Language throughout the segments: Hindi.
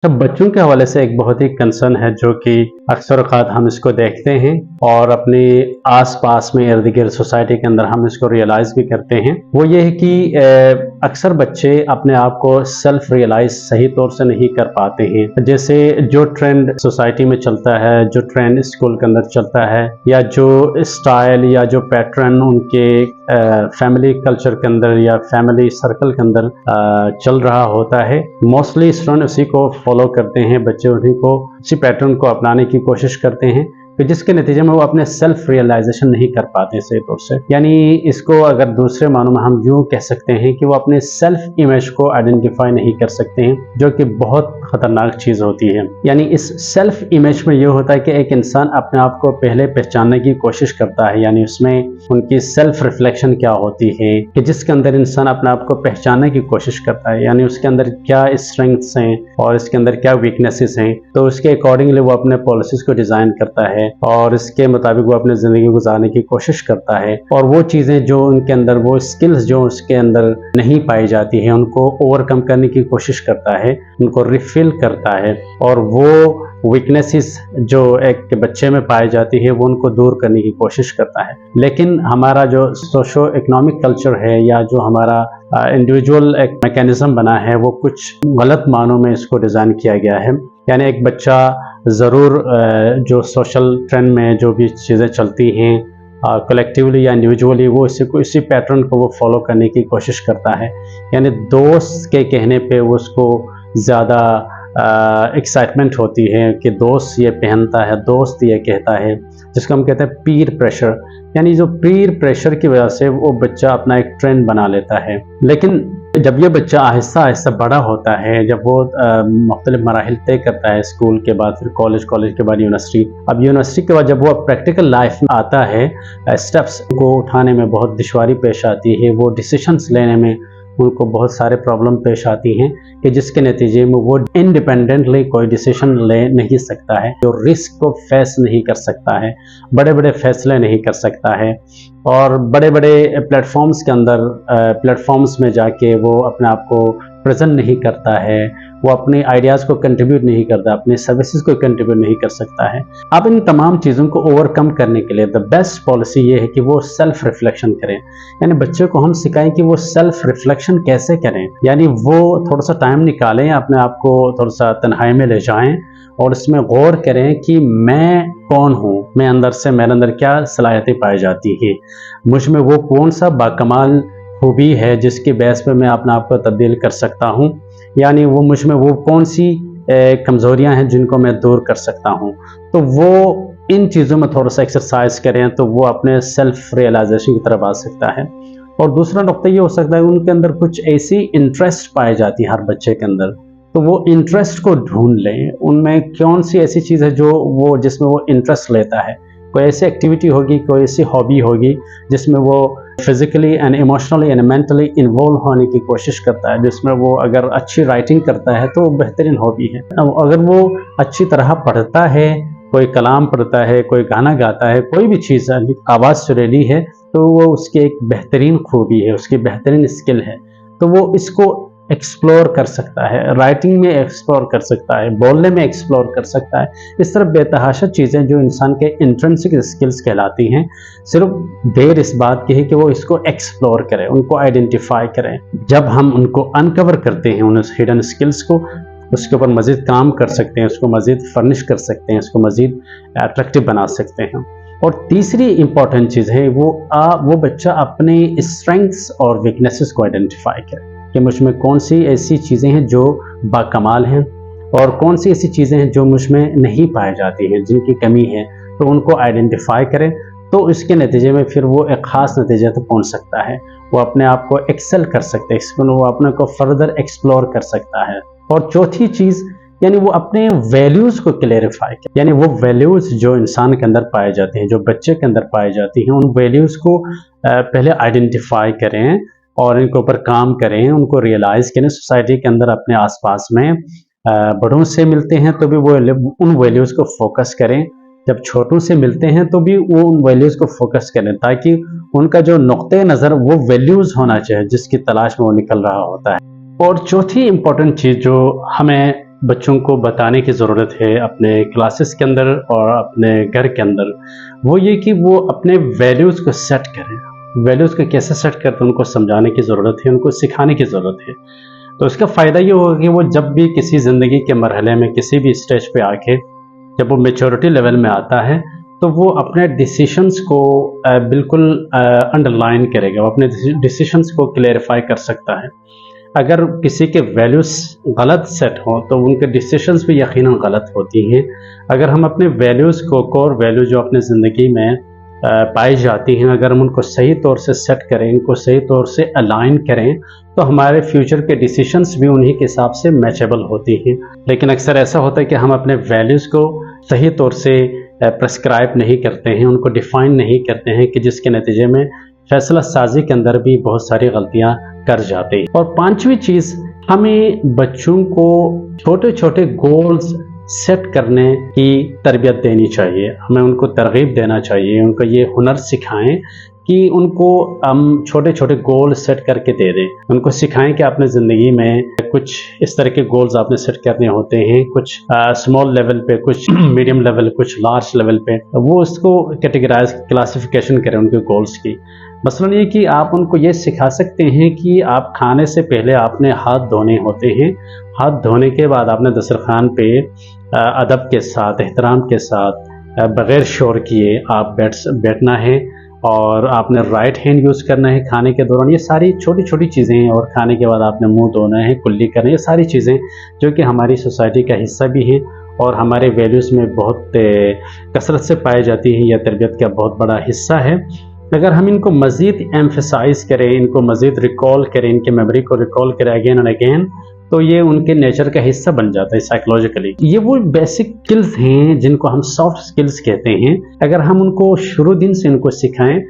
तो बच्चों के हवाले से एक बहुत ही कंसर्न है जो कि अक्सर औक़ात हम इसको देखते हैं और अपने आस-पास में इर्द-गिर्द सोसाइटी के अंदर हम इसको रियलाइज़ भी करते हैं। वो ये है कि अक्सर बच्चे अपने आप को सेल्फ रियलाइज़ सही तौर से नहीं कर पाते हैं। जैसे जो ट्रेंड सोसाइटी में चलता है, जो ट्रेंड स्कूल के अंदर चलता है या जो स्टाइल या जो पैटर्न उनके फैमिली कल्चर के अंदर या फैमिली सर्कल के अंदर चल रहा होता है, मोस्टली स्टूडेंट उसी को फॉलो करते हैं, बच्चे उन्हीं को उसी पैटर्न को अपनाने की कोशिश करते हैं, तो जिसके नतीजे में वो अपने सेल्फ रियलाइजेशन नहीं कर पाते सही तौर से। यानी इसको अगर दूसरे मानों में हम यूँ कह सकते हैं कि वो अपने सेल्फ इमेज को आइडेंटिफाई नहीं कर सकते हैं, जो कि बहुत खतरनाक चीज़ होती है। यानी इस सेल्फ इमेज में ये होता है कि एक इंसान अपने आप को पहले पहचानने की कोशिश करता है, यानी उसमें उनकी सेल्फ रिफ्लेक्शन क्या होती है कि जिसके अंदर इंसान अपने आप को पहचानने की कोशिश करता है, यानी उसके अंदर क्या स्ट्रेंथ्स हैं और इसके अंदर क्या वीकनेसेस हैं, तो उसके अकॉर्डिंगली वो अपने पॉलिसीज़ को डिज़ाइन करता है और इसके मुताबिक वो अपनी ज़िंदगी गुजारने की कोशिश करता है और वो चीज़ें जो उनके अंदर, वो स्किल्स जो उसके अंदर नहीं पाई जाती हैं, उनको ओवरकम करने की कोशिश करता है, उनको रिफिल करता है और वो वीकनेसेस जो एक बच्चे में पाई जाती है वो उनको दूर करने की कोशिश करता है। लेकिन हमारा जो सोशो इकोनॉमिक कल्चर है या जो हमारा इंडिविजुअल एक मैकेनिज्म बना है, वो कुछ गलत मानों में इसको डिज़ाइन किया गया है। यानी एक बच्चा ज़रूर जो सोशल ट्रेंड में जो भी चीज़ें चलती हैं कलेक्टिवली या इंडिविजुअली, वो इसी पैटर्न को वो फॉलो करने की कोशिश करता है। यानी दोस्त के कहने पे वो उसको ज़्यादा एक्साइटमेंट होती है कि दोस्त ये पहनता है, दोस्त ये कहता है, जिसको हम कहते हैं पीर प्रेशर। यानी जो पीर प्रेशर की वजह से वो बच्चा अपना एक ट्रेंड बना लेता है। लेकिन जब ये बच्चा आहिस्ता आहिस्ता बड़ा होता है, जब वो मुख्तलिफ मराहिल तय करता है, स्कूल के बाद फिर कॉलेज, कॉलेज के बाद यूनिवर्सिटी, अब यूनिवर्सिटी के बाद जब वो प्रैक्टिकल लाइफ में आता है, स्टेप्स को उठाने में बहुत दुश्वारी पेश आती है, वो डिसीशंस लेने में उनको बहुत सारे प्रॉब्लम पेश आती हैं कि जिसके नतीजे में वो इंडिपेंडेंटली कोई डिसीजन ले नहीं सकता है, जो रिस्क को फेस नहीं कर सकता है, बड़े बड़े फैसले नहीं कर सकता है और बड़े बड़े प्लेटफॉर्म्स के अंदर प्लेटफॉर्म्स में जाके वो अपने आप को प्रेजेंट नहीं करता है, वो अपने आइडियाज़ को कंट्रीब्यूट नहीं करता, अपनी सर्विसेज को कंट्रीब्यूट नहीं कर सकता है। अब इन तमाम चीज़ों को ओवरकम करने के लिए द बेस्ट पॉलिसी ये है कि वो सेल्फ रिफ्लेक्शन करें। यानी बच्चे को हम सिखाएं कि वो सेल्फ रिफ्लेक्शन कैसे करें, यानी वो थोड़ा सा टाइम निकालें, अपने आप को थोड़ा सा तन्हाई में ले जाएं और इसमें गौर करें कि मैं कौन हूँ, मैं अंदर से, मेरे अंदर क्या सलाहियतें पाई जाती हैं, मुझ में वो कौन सा बाकमाल खूबी है जिसकी बेस पे मैं अपने आप को तब्दील कर सकता हूँ, यानी वो मुझ में वो कौन सी कमज़ोरियाँ हैं जिनको मैं दूर कर सकता हूँ। तो वो इन चीज़ों में थोड़ा सा एक्सरसाइज करें तो वो अपने सेल्फ रियलाइजेशन की तरफ आ सकता है। और दूसरा नुक्ता ये हो सकता है उनके अंदर कुछ ऐसी इंटरेस्ट पाई जाती है हर बच्चे के अंदर, तो वो इंटरेस्ट को ढूंढ लें, उनमें कौन सी ऐसी चीज़ है जो वो जिसमें वो इंटरेस्ट लेता है। कोई ऐसी एक्टिविटी होगी, कोई ऐसी हॉबी होगी जिसमें वो physically and emotionally and mentally involve होने की कोशिश करता है, जिसमें वो अगर अच्छी राइटिंग करता है तो बेहतरीन हॉबी है। अगर वो अच्छी तरह पढ़ता है, कोई कलाम पढ़ता है, कोई गाना गाता है, कोई भी चीज़ आवाज़ सुरीली है, तो वो उसकी एक बेहतरीन खूबी है, उसकी बेहतरीन स्किल है, तो वो इसको एक्सप्लोर कर सकता है, राइटिंग में एक्सप्लोर कर सकता है, बोलने में एक्सप्लोर कर सकता है। इस तरह बेतहाशा चीज़ें जो इंसान के इंट्रिंसिक स्किल्स कहलाती हैं, सिर्फ देर इस बात की है कि वो इसको एक्सप्लोर करें, उनको आइडेंटिफाई करें। जब हम उनको अनकवर करते हैं, उन हिडन स्किल्स को, उसके ऊपर मज़ीद काम कर सकते हैं, उसको मज़ीद फर्निश कर सकते हैं, उसको मज़ीद अट्रैक्टिव बना सकते हैं। और तीसरी इम्पॉर्टेंट चीज़ है वो बच्चा अपने स्ट्रेंथ्स और वीकनेसेस को आइडेंटिफाई करे कि मुझ में कौन सी ऐसी चीज़ें हैं जो बाकमाल हैं और कौन सी ऐसी चीज़ें हैं जो मुझ में नहीं पाई जाती हैं, जिनकी कमी है, तो उनको आइडेंटिफाई करें। तो इसके नतीजे में फिर वो एक ख़ास नतीजे तक पहुंच सकता है, वो अपने आप को एक्सेल कर सकते हैं, वो अपने को फर्दर एक्सप्लोर कर सकता है। और चौथी चीज़, यानी वो अपने वैल्यूज़ को क्लेरिफाई करें, यानी वो वैल्यूज़ जो इंसान के अंदर पाए जाते हैं, जो बच्चे के अंदर पाई जाती हैं, उन वैल्यूज़ को पहले आइडेंटिफाई करें और इनके ऊपर काम करें, उनको रियलाइज़ करें। सोसाइटी के अंदर अपने आसपास में बड़ों से मिलते हैं तो भी वो उन वैल्यूज़ को फोकस करें, जब छोटों से मिलते हैं तो भी वो उन वैल्यूज़ को फोकस करें, ताकि उनका जो नुक्ते नज़र वो वैल्यूज़ होना चाहिए जिसकी तलाश में वो निकल रहा होता है। और चौथी इम्पोर्टेंट चीज़ जो हमें बच्चों को बताने की ज़रूरत है अपने क्लासेस के अंदर और अपने घर के अंदर, वो ये कि वो अपने वैल्यूज़ को सेट करें। वैल्यूज़ को कैसे सेट करते हैं उनको समझाने की ज़रूरत है, उनको सिखाने की ज़रूरत है। तो इसका फ़ायदा ये होगा कि वो जब भी किसी ज़िंदगी के मरहले में किसी भी स्टेज पे आके जब वो मैच्योरिटी लेवल में आता है, तो वो अपने डिसीशंस को बिल्कुल अंडरलाइन करेगा, वो अपने डिसीशंस को क्लेरिफाई कर सकता है। अगर किसी के वैल्यूज़ गलत सेट हों तो उनके डिसीशंस भी यकीनन गलत होती हैं। अगर हम अपने वैल्यूज़ को, कोर वैल्यू जो अपने ज़िंदगी में पाई जाती हैं, अगर हम उनको सही तौर से सेट करें, इनको सही तौर से अलाइन करें, तो हमारे फ्यूचर के डिसीशंस भी उन्हीं के हिसाब से मैचेबल होती हैं। लेकिन अक्सर ऐसा होता है कि हम अपने वैल्यूज़ को सही तौर से प्रेस्क्राइब नहीं करते हैं, उनको डिफ़ाइन नहीं करते हैं, कि जिसके नतीजे में फैसला साजी के अंदर भी बहुत सारी गलतियाँ कर जाते हैं। और पांचवी चीज़, हमें बच्चों को छोटे छोटे गोल्स सेट करने की तरबियत देनी चाहिए। हमें उनको तरगीब देना चाहिए, उनको ये हुनर सिखाएं कि उनको हम छोटे छोटे गोल सेट करके दे दें। उनको सिखाएं कि आपने ज़िंदगी में कुछ इस तरह के गोल्स आपने सेट करने होते हैं, कुछ स्मॉल लेवल पे, कुछ मीडियम लेवल, कुछ लार्ज लेवल पे। वो उसको कैटेगराइज, क्लासिफिकेशन करें उनके गोल्स की। मसलन ये कि आप उनको ये सिखा सकते हैं कि आप खाने से पहले आपने हाथ धोने होते हैं। हाथ धोने के बाद आपने दस्तरखान पे अदब के साथ, एहतराम के साथ, बग़ैर शोर किए आप बैठना है, और आपने राइट हैंड यूज़ करना है खाने के दौरान। ये सारी छोटी छोटी चीज़ें हैं। और खाने के बाद आपने मुंह धोना है, कुल्ली करना है। ये सारी चीज़ें जो कि हमारी सोसाइटी का हिस्सा भी हैं और हमारे वैल्यूज़ में बहुत कसरत से पाई जाती हैं, या तरबियत का बहुत बड़ा हिस्सा है। अगर हम इनको मज़ीद एम्फसाइज़ करें, इनको मज़ीद रिकॉल करें, इनकी मेमोरी को रिकॉल करें अगेन एंड अगेन, तो ये उनके नेचर का हिस्सा बन जाता है साइकोलॉजिकली। ये वो बेसिक स्किल्स हैं जिनको हम सॉफ्ट स्किल्स कहते हैं। अगर हम उनको शुरू दिन से इनको सिखाएं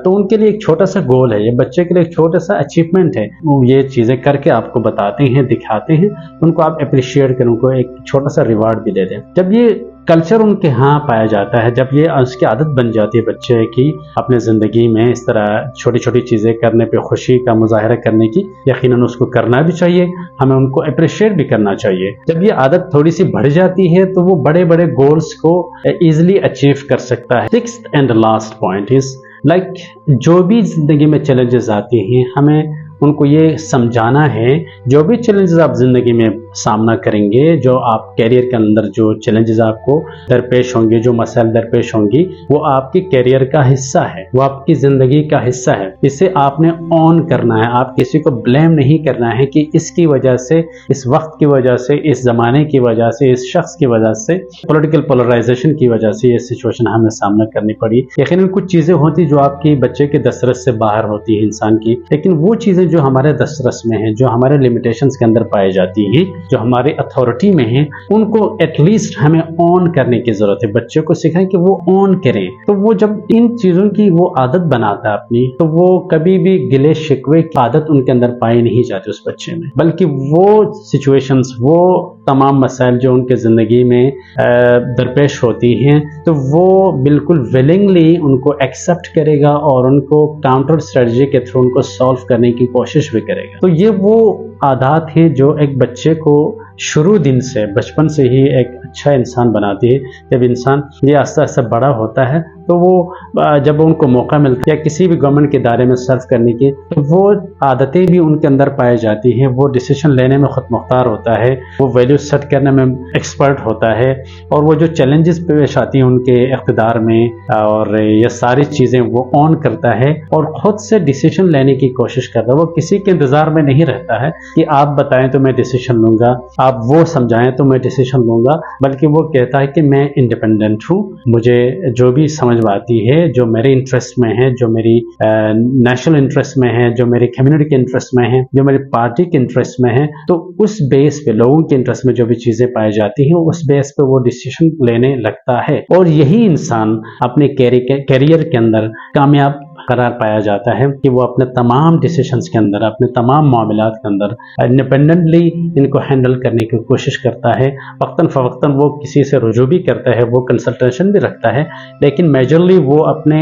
तो उनके लिए एक छोटा सा गोल है, ये बच्चे के लिए एक छोटा सा अचीवमेंट है। वो ये चीज़ें करके आपको बताते हैं, दिखाते हैं, उनको आप अप्रिशिएट करें, उनको एक छोटा सा रिवार्ड भी दे दें। जब ये कल्चर उनके यहाँ पाया जाता है, जब ये उसकी आदत बन जाती है बच्चे की अपने ज़िंदगी में इस तरह छोटी छोटी चीज़ें करने पे खुशी का मुजाहरा करने की, यकीनन उसको करना भी चाहिए, हमें उनको अप्रिशिएट भी करना चाहिए। जब ये आदत थोड़ी सी बढ़ जाती है तो वो बड़े बड़े गोल्स को ईजिली अचीव कर सकता है। Sixth and last point is like, जो भी ज़िंदगी में चैलेंजेस आते हैं हमें उनको ये समझाना है, जो भी चैलेंजेस आप ज़िंदगी में सामना करेंगे, जो आप कैरियर के अंदर जो चैलेंजेस आपको दरपेश होंगे, जो मसाइल दरपेश होंगी, वो आपके कैरियर का हिस्सा है, वो आपकी ज़िंदगी का हिस्सा है। इसे आपने ऑन करना है। आप किसी को ब्लेम नहीं करना है कि इसकी वजह से, इस वक्त की वजह से, इस ज़माने की वजह से, इस शख्स की वजह से, पॉलिटिकल पोलराइजेशन की वजह से ये सिचुएशन हमें सामना करनी पड़ी। यकीनन कुछ चीज़ें होती जो आपकी बच्चे के दस्तरस से बाहर होती है इंसान की, लेकिन वो चीज़ें जो हमारे दस्तरस में है, जो हमारे लिमिटेशंस के अंदर पाई जाती हैं, जो हमारे अथॉरिटी में है, उनको एटलीस्ट हमें ऑन करने की जरूरत है। बच्चे को सिखाएं कि वो ऑन करें। तो वो जब इन चीजों की वो आदत बनाता है अपनी, तो वो कभी भी गिले शिकवे की आदत उनके अंदर पाई नहीं जाती उस बच्चे में, बल्कि वो सिचुएशंस, वो तमाम मसाइल जो उनके ज़िंदगी में दरपेश होती हैं, तो वो बिल्कुल विलिंगली उनको एक्सेप्ट करेगा और उनको काउंटर स्ट्रेटजी के थ्रू उनको सॉल्व करने की कोशिश भी करेगा। तो ये वो आदत है जो एक बच्चे को शुरू दिन से, बचपन से ही एक अच्छा इंसान बनाती है। जब इंसान ये आस्ते आस्ते बड़ा होता है तो वो जब उनको मौका मिलता है या किसी भी गवर्नमेंट के दायरे में सर्व करने की, तो वो आदतें भी उनके अंदर पाई जाती हैं। वो डिसीजन लेने में खुद मुख्तार होता है, वो वैल्यू सेट करने में एक्सपर्ट होता है, और वो जो चैलेंजेस पेश आती हैं उनके इख्तिदार में, और ये सारी चीज़ें वो ऑन करता है और ख़ुद से डिसीजन लेने की कोशिश करता है। वो किसी के इंतज़ार में नहीं रहता है कि आप बताएं तो मैं डिसीजन लूँगा, आप वो समझाएं तो मैं डिसीजन लूँगा, बल्कि वो कहता है कि मैं इंडिपेंडेंट हूँ, मुझे जो भी समझ आती है, जो मेरे इंटरेस्ट में है, जो मेरी नेशनल इंटरेस्ट में है, जो मेरी कम्युनिटी के इंटरेस्ट में है, जो मेरी पार्टी के इंटरेस्ट में है, तो उस बेस पे, लोगों के इंटरेस्ट में जो भी चीज़ें पाई जाती हैं, उस बेस पे वो डिसीजन लेने लगता है। और यही इंसान अपने कैरियर के अंदर कामयाब करार पाया जाता है कि वो अपने तमाम डिसीजंस के अंदर, अपने तमाम मामलात के अंदर इंडिपेंडेंटली इनको हैंडल करने की कोशिश करता है। वक्तन फ़वक्तन वो किसी से रुजू भी करता है, वो कंसल्टेशन भी रखता है, लेकिन मेजरली वो अपने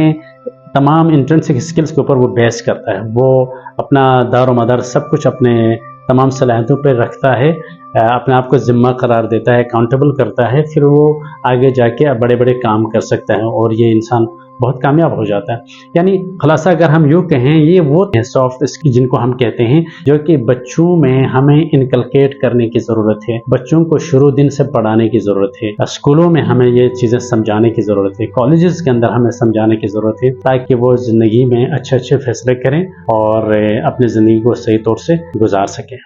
तमाम इंट्रिंसिक स्किल्स के ऊपर वो बेस करता है। वो अपना दारो मदार सब कुछ अपने तमाम सलाहियतों पर रखता है, अपने आप को ज़िम्मा करार देता है, अकाउंटेबल करता है, फिर वो आगे जाके बड़े बड़े काम कर सकता है और ये इंसान बहुत कामयाब हो जाता है। यानी खुलासा अगर हम यूँ कहें, ये वो सॉफ्ट स्किल जिनको हम कहते हैं, जो कि बच्चों में हमें इनकलकेट करने की ज़रूरत है, बच्चों को शुरू दिन से पढ़ाने की ज़रूरत है, स्कूलों में हमें ये चीज़ें समझाने की ज़रूरत है, कॉलेजेस के अंदर हमें समझाने की ज़रूरत है, ताकि वो ज़िंदगी में अच्छे अच्छे फैसले करें और अपनी ज़िंदगी को सही तौर से गुजार सकें।